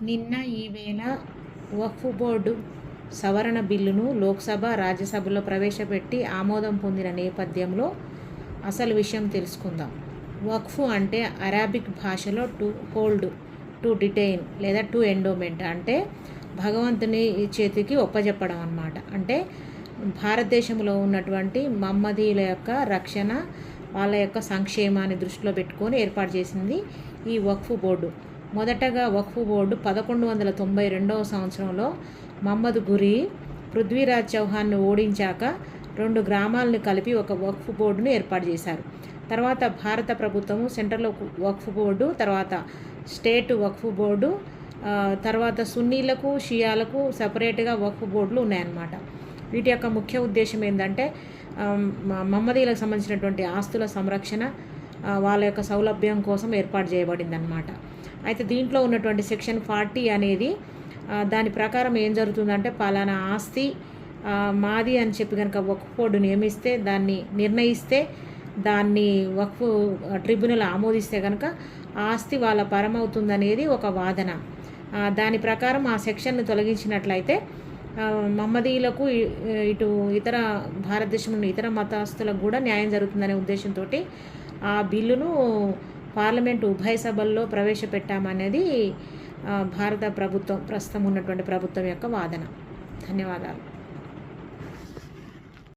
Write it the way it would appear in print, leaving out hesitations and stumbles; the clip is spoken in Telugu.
నిన్న ఈవేళ వక్ఫ్ బోర్డు సవరణ బిల్లును లోక్సభ, రాజ్యసభలో ప్రవేశపెట్టి ఆమోదం పొందిన నేపథ్యంలో అసలు విషయం తెలుసుకుందాం. వక్ఫ్ అంటే అరాబిక్ భాషలో టు హోల్డ్, టు డిటైన్ లేదా టు ఎండోమెంట్ అంటే భగవంతుని చేతికి ఒప్పజెప్పడం అన్నమాట. అంటే భారతదేశంలో ఉన్నటువంటి మహమ్మదీయుల యొక్క రక్షణ, వాళ్ళ యొక్క సంక్షేమాన్ని దృష్టిలో పెట్టుకొని ఏర్పాటు చేసింది ఈ వక్ఫ్ బోర్డు. మొదటగా వక్ఫ్ బోర్డు 1192వ సంవత్సరంలో మహమ్మద్ గురి పృథ్వీరాజ్ చౌహాన్ను ఓడించాక 2 గ్రామాలను కలిపి ఒక వక్ఫ్ బోర్డును ఏర్పాటు చేశారు. తర్వాత భారత ప్రభుత్వము సెంట్రల్ వక్ఫ్ బోర్డు, తర్వాత స్టేట్ వక్ఫ్ బోర్డు, తర్వాత సున్నీలకు, షియాలకు సపరేట్గా వక్ఫ్ బోర్డులు ఉన్నాయన్నమాట. వీటి యొక్క ముఖ్య ఉద్దేశం ఏంటంటే మహమ్మదీలకు సంబంధించినటువంటి ఆస్తుల సంరక్షణ, వాళ్ళ యొక్క సౌలభ్యం కోసం ఏర్పాటు చేయబడిందన్నమాట. అయితే దీంట్లో ఉన్నటువంటి సెక్షన్ 40 అనేది దాని ప్రకారం ఏం జరుగుతుందంటే పలానా ఆస్తి మాది అని చెప్పి కనుక వక్ఫ్ బోర్డు నియమిస్తే, దాన్ని నిర్ణయిస్తే, దాన్ని వక్ఫ్ ట్రిబ్యునల్ ఆమోదిస్తే కనుక ఆస్తి వాళ్ళ పరమవుతుందనేది ఒక వాదన. దాని ప్రకారం ఆ సెక్షన్ను తొలగించినట్లయితే మహమ్మదీయులకు, ఇటు ఇతర భారతదేశంలోని ఇతర మతస్థులకు కూడా న్యాయం జరుగుతుందనే ఉద్దేశంతో ఆ బిల్లును పార్లమెంటు ఉభయ సభల్లో ప్రవేశపెట్టామనేది భారత ప్రభుత్వం, ప్రస్తుతం ఉన్నటువంటి ప్రభుత్వం యొక్క వాదన. ధన్యవాదాలు.